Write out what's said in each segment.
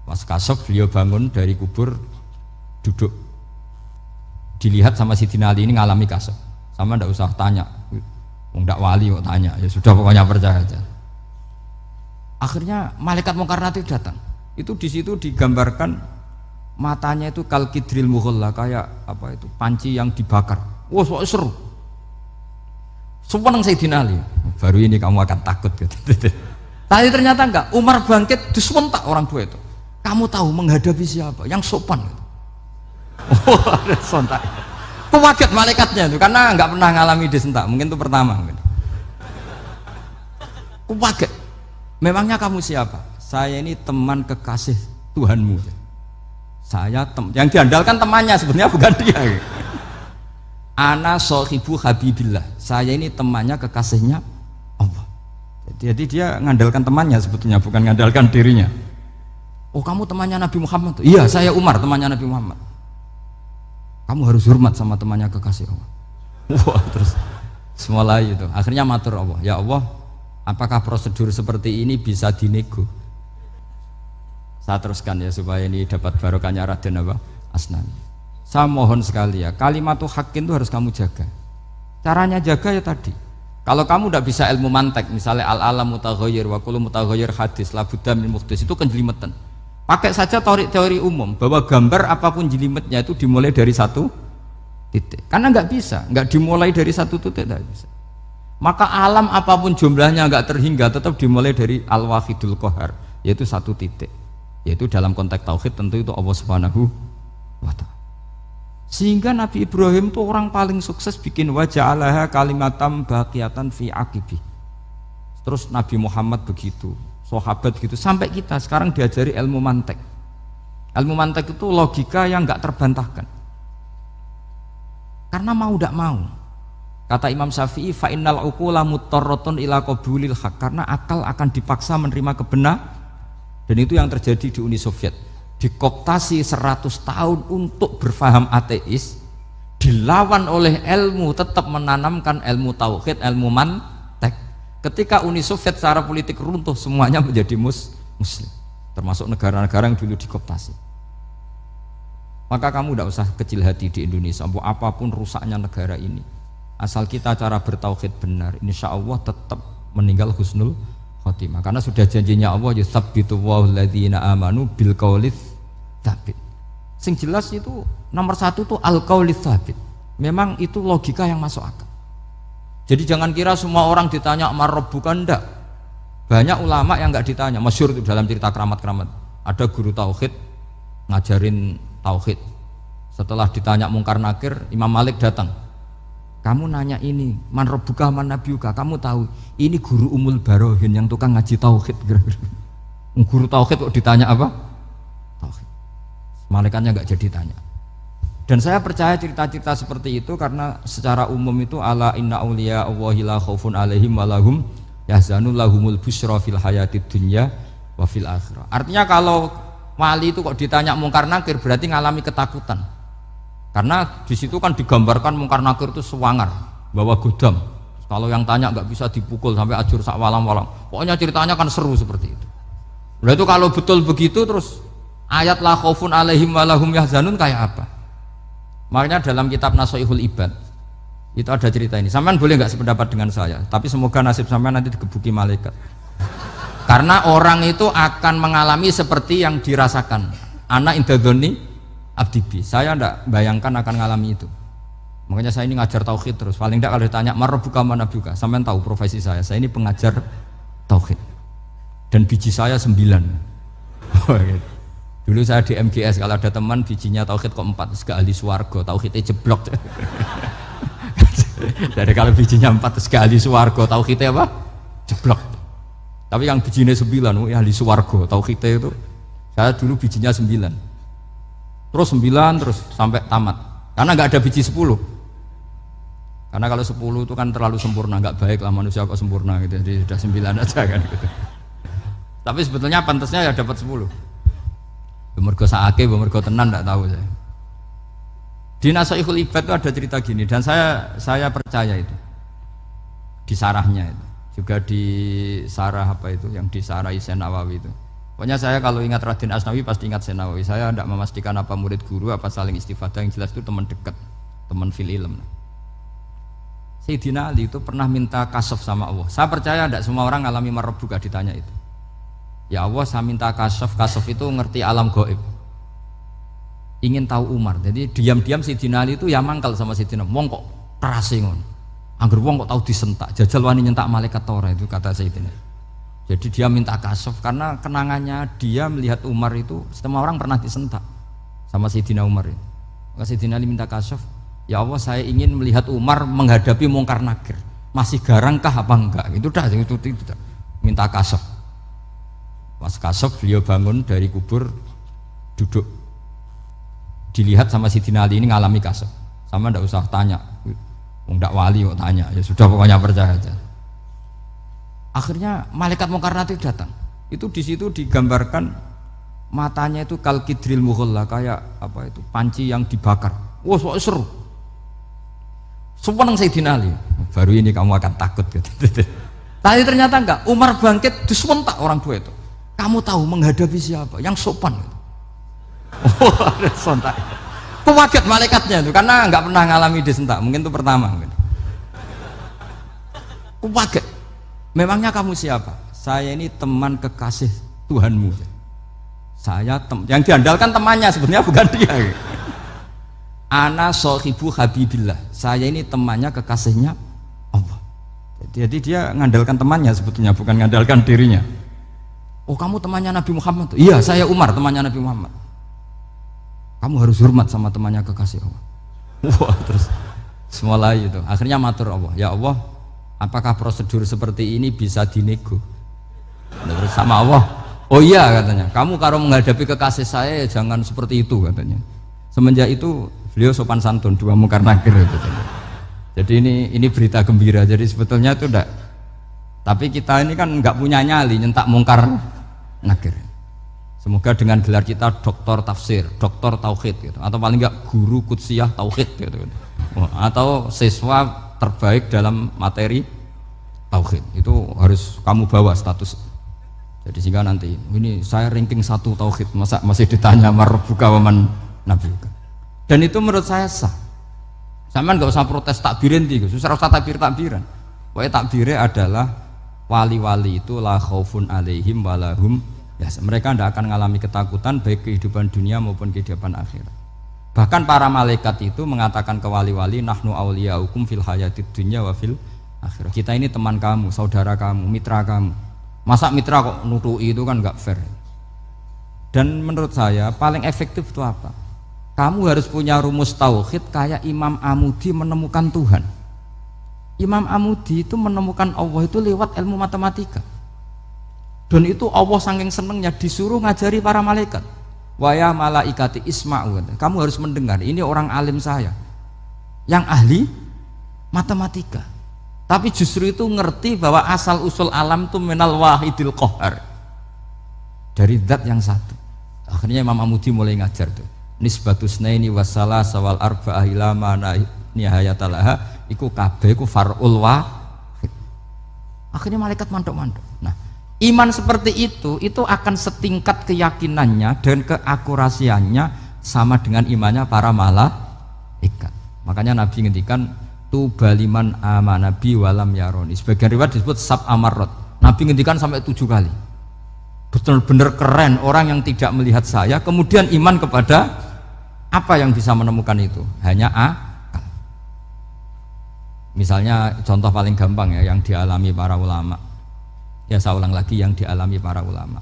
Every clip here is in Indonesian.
Pas kasok beliau bangun dari kubur, duduk, dilihat sama Sidina Ali ini ngalami kasok. Sama ndak usah tanya, ndak wali kok tanya, ya sudah pokoknya percaya aja. Akhirnya malaikat mungkar nakir datang. Itu di situ digambarkan matanya itu kalkidril mughalla, kayak apa itu panci yang dibakar. Wah, seru. Sumpah Sayyidina Ali, baru ini kamu akan takut gitu. Tapi ternyata enggak, Umar bangkit disewentak orang tua itu. Kamu tahu menghadapi siapa? Yang sopan gitu. Oh, ada sontak. Kaget malaikatnya itu karena enggak pernah ngalami disentak, mungkin itu pertama mungkin. Kaget. Memangnya kamu siapa? Saya ini teman kekasih Tuhanmu. Saya yang diandalkan temannya sebenarnya bukan dia. Ana sohibu habibillah. Saya ini temannya kekasihnya Allah. Jadi dia ngandalkan temannya sebetulnya, bukan ngandalkan dirinya. Oh, kamu temannya Nabi Muhammad? Iya, saya Umar, temannya Nabi Muhammad. Kamu harus hormat sama temannya kekasih Allah. Wah, terus mulai itu. Akhirnya matur Allah, ya Allah, apakah prosedur seperti ini bisa dinego? Saya teruskan ya supaya ini dapat barokahnya Raden Asnawi. Saya mohon sekali ya, kalimatul haqqin itu harus kamu jaga. Caranya jaga ya tadi. Kalau kamu tidak bisa ilmu mantek, misalnya al-alam mutaghayyir wa kullu mutaghayyir hadis la budda min muhdits, itu kenjelimetan. Pakai saja teori umum bahwa gambar apapun jelimetnya itu dimulai dari satu titik. Karena nggak bisa, nggak dimulai dari satu titik, nggak bisa. Maka alam apapun jumlahnya nggak terhingga tetap dimulai dari al-wahidul qahar, yaitu satu titik. Yaitu dalam konteks tauhid tentu itu Allah Subhanahu wa ta'ala. Sehingga Nabi Ibrahim itu orang paling sukses bikin waja'alaha kalimatam baqiyatan fi aqibi. Terus Nabi Muhammad begitu, sahabat gitu, sampai kita sekarang diajari ilmu mantek. Ilmu mantek itu logika yang nggak terbantahkan. Karena mau tidak mau. Kata Imam Syafi'i, fa innal uqula muttarratun ila qabulil haq, karena akal akan dipaksa menerima kebenaran. Dan itu yang terjadi di Uni Soviet. Dikooptasi 100 tahun untuk berfaham ateis, dilawan oleh ilmu, tetap menanamkan ilmu tauhid, ilmu mantek. Ketika Uni Soviet secara politik runtuh, semuanya menjadi muslim, termasuk negara-negara yang dulu dikooptasi. Maka kamu tidak usah kecil hati di Indonesia, apapun rusaknya negara ini, asal kita cara bertauhid benar, insya Allah tetap meninggal husnul khotimah. Karena sudah janjinya Allah, yusabbitu walladzina amanu bil qaulits tsabit. Sing jelas itu nomor satu tuh al qaulits tsabit. Memang itu logika yang masuk akal. Jadi jangan kira semua orang ditanya marabbuka, enggak. Banyak ulama yang enggak ditanya. Masyhur itu dalam cerita keramat-keramat. Ada guru tauhid ngajarin tauhid. Setelah ditanya mungkar nakir, Imam Malik datang. Kamu nanya ini, man rabbuka man nabiyuka, kamu tahu ini guru Umul Barohin yang tukang ngaji tauhid. Guru tauhid kok ditanya apa? Tauhid. Malaikatnya enggak jadi tanya. Dan saya percaya cerita-cerita seperti itu karena secara umum itu ala inna auliya Allahi la khaufun alaihim walahum yahzanun lahumul busyra fil hayatid dunya wa fil akhirah. Artinya kalau wali itu kok ditanya mungkar nakir berarti ngalami ketakutan. Karena di situ kan digambarkan mungkar nakir itu sewangar, bawa godam. Kalau yang tanya nggak bisa dipukul sampai ajur sak walam-walam. Pokoknya ceritanya kan seru seperti itu. Udah itu kalau betul begitu terus ayat la khaufun alaihim walahum yahzanun kayak apa? Makanya dalam kitab Nasoihul Ibad itu ada cerita ini. Sampean boleh nggak sependapat dengan saya, tapi semoga nasib sampean nanti digebuki malaikat. Karena orang itu akan mengalami seperti yang dirasakan. Ana indadzoni abdibi. Saya ndak bayangkan akan mengalami itu. Makanya saya ini ngajar tauhid terus. Paling tidak kalau ditanya marabbuka manabuka, sampean tahu profesi saya. Saya ini pengajar tauhid. Dan biji saya 9. Dulu saya di MGS, kalau ada teman bijinya tauhid kok 4, terus ke ahli swarga, tauhidnya jeblok. Dari kalau bijinya 4 terus ke ahli swarga, tauhidnya apa? Jeblok. Tapi yang bijinya 9, ahli swarga, tauhidnya itu saya dulu bijinya 9. Terus 9 terus sampai tamat. Karena nggak ada biji 10. Karena kalau 10 itu kan terlalu sempurna, nggak baik lah manusia kok sempurna gitu. Jadi sudah 9 aja kan gitu. Tapi sebetulnya pantasnya ya dapat 10. Mergo saake, mergo tenan enggak tahu saya. Di Nasoihul Ibad itu ada cerita gini dan saya percaya itu. Di sarahnya itu. Juga di sarah apa itu yang di sarah Isen Nawawi itu. Pokoknya saya kalau ingat Raden Asnawi pasti ingat Senawi. Saya tidak memastikan apa murid guru apa saling istifadah, yang jelas itu teman dekat, teman fil ilm. Sayyidina Ali itu pernah minta kasaf sama Allah. Saya percaya tidak semua orang alami marbuka ditanya itu. Ya Allah, saya minta kasaf itu ngerti alam gaib. Ingin tahu Umar. Jadi diam-diam Sayyidina Ali itu ya mangkal sama Sayyidina. Wong kok kerase ngono. Angger wong kok tahu disentak. Jajal wani nyentak malaikat tora itu kata Sayyidina. Jadi dia minta kasaf karena kenangannya dia melihat Umar itu semua orang pernah disentak sama Sayyidina Umar itu. Maka Sayyidina Ali minta kasaf, ya Allah saya ingin melihat Umar menghadapi mungkar nakir. Masih garangkah apa enggak? Itu dah itu dah. Minta kasaf. Pas kasaf beliau bangun dari kubur, duduk. Dilihat sama Sayyidina Ali ini ngalami kasaf. Sama ndak usah tanya. Ndak wali kok tanya. Ya sudah pokoknya percaya aja. Akhirnya malaikat mungkar nakir datang. Itu di situ digambarkan matanya itu kalkidril mughalla, kayak apa itu panci yang dibakar. Wah, wow, seru. Sumpah Sayyidina Ali. Baru ini kamu akan takut gitu. Tapi ternyata enggak. Umar bangkit disentak orang tua itu. Kamu tahu menghadapi siapa? Yang sopan. Oh, ada sontak. Kaget malaikatnya itu karena enggak pernah ngalami disentak. Mungkin itu pertama. Kaget. Memangnya kamu siapa? Saya ini teman kekasih Tuhanmu. Saya yang diandalkan temannya sebetulnya bukan dia. Ana sohibu habibillah. Saya ini temannya kekasihnya Allah. Jadi dia ngandalkan temannya sebetulnya bukan ngandalkan dirinya. Oh kamu temannya Nabi Muhammad? Iya saya Umar temannya Nabi Muhammad. Kamu harus hormat sama temannya kekasih Allah. Wah terus semulai itu. Akhirnya matur Allah. Ya Allah. Apakah prosedur seperti ini bisa dinego? Terus sama Allah, oh iya katanya, kamu kalau menghadapi kekasih saya ya jangan seperti itu katanya. Semenjak itu beliau sopan santun, dua mungkar nakir katanya. Jadi ini berita gembira. Jadi sebetulnya itu enggak. Tapi kita ini kan enggak punya nyali nyentak mungkar nakir. Semoga dengan gelar kita doktor tafsir, doktor tauhid gitu, atau paling enggak guru kudsiyah tauhid gitu. Atau siswa terbaik dalam materi tauhid itu harus kamu bawa status. Jadi sehingga nanti ini saya ranking 1 tauhid masa masih ditanya marbuka waman nabiuka. Dan itu menurut saya sah. Sama nggak usah protes takbirin tiga, susah usah takbiran. Pokoknya takbirnya adalah wali-wali itu la khaufun alaihim walahum ya mereka tidak akan mengalami ketakutan baik kehidupan dunia maupun kehidupan akhirat. Bahkan para malaikat itu mengatakan ke wali-wali nahnu awliyaukum fil hayatid dunya wa fil akhirah. Kita ini teman kamu, saudara kamu, mitra kamu. Masa mitra kok nutui itu kan enggak fair. Dan menurut saya paling efektif itu apa? Kamu harus punya rumus tauhid kayak Imam Amudi menemukan Tuhan. Imam Amudi itu menemukan Allah itu lewat ilmu matematika. Dan itu Allah saking senengnya disuruh ngajari para malaikat. Waya malaikati isma'u, kamu harus mendengar, ini orang alim saya yang ahli matematika tapi justru itu ngerti bahwa asal usul alam itu minal wahidil qahar, dari zat yang satu. Akhirnya Imam Amudi mulai ngajar tuh nisbatus naini wassalah sawal arba'ah ila mana nihayatalaha iku kabeh iku far'ul wahid. Akhirnya malaikat mandok-mandok. Nah iman seperti itu akan setingkat keyakinannya dan keakurasiannya sama dengan imannya para malaikat. Makanya Nabi ngendikan tu baliman amanabi walam yaroni. Sebagian riwayat disebut sab amarot. Nabi ngendikan sampai 7 kali. Benar-benar keren orang yang tidak melihat saya kemudian iman kepada apa yang bisa menemukan itu? Hanya akal. Misalnya contoh paling gampang ya yang dialami para ulama. Ya saya ulang lagi yang dialami para ulama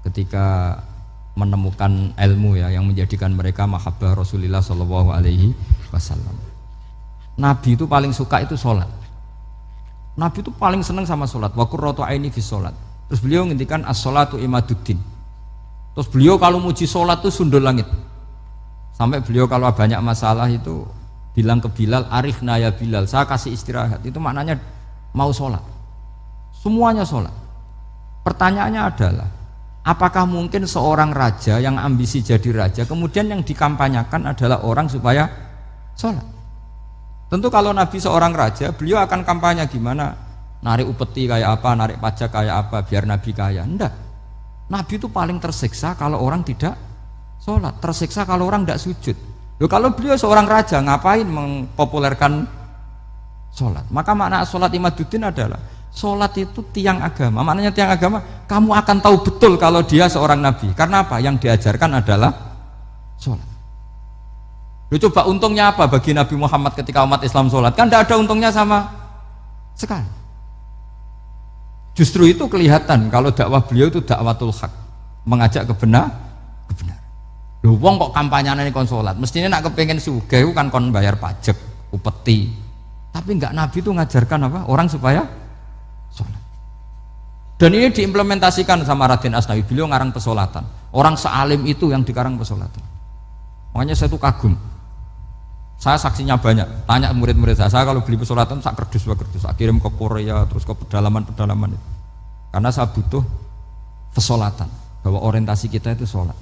ketika menemukan ilmu ya yang menjadikan mereka mahabbah Rasulullah Shallallahu Alaihi Wasallam. Nabi itu paling suka itu sholat. Nabi itu paling senang sama sholat. Wa qurratu aini fi sholat. Terus beliau ngintikan as-sholatu imaduddin. Terus beliau kalau muji sholat itu sundul langit. Sampai beliau kalau banyak masalah itu bilang ke Bilal, arikhna ya Bilal, saya kasih istirahat. Itu maknanya mau sholat. Semuanya sholat. Pertanyaannya adalah, apakah mungkin seorang raja yang ambisi jadi raja, kemudian yang dikampanyakan adalah orang supaya sholat? Tentu kalau Nabi seorang raja, beliau akan kampanye gimana? Narik upeti kayak apa, narik pajak kayak apa, biar Nabi kaya. Enggak. Nabi itu paling tersiksa kalau orang tidak sholat, tersiksa kalau orang tidak sujud. Loh, kalau beliau seorang raja ngapain mempopulerkan sholat? Maka makna sholat imaduddin adalah sholat itu tiang agama. Maknanya tiang agama, kamu akan tahu betul kalau dia seorang nabi. Karena apa? Yang diajarkan adalah sholat. Loh, coba untungnya apa bagi Nabi Muhammad ketika umat Islam sholat? Kan tidak ada untungnya sama sekali. Justru itu kelihatan kalau dakwah beliau itu dakwatul haq, mengajak kebenaran. Lho wong kok kampanyane kon salat, mestine nak kepengin sugih kan kon bayar pajak, upeti. Tapi enggak, Nabi itu ngajarkan apa? Orang supaya salat. Dan ini diimplementasikan sama Raden Asnawi, beliau ngarang pesolatan. Orang sealim itu yang dikarang pesolatan. Makanya saya tuh kagum. Saya saksinya banyak, tanya murid-murid saya kalau beli pesolatan sak kerdus, saya kirim ke Korea, terus ke pedalaman-pedalaman itu. Karena saya butuh pesolatan, bahwa orientasi kita itu sholat.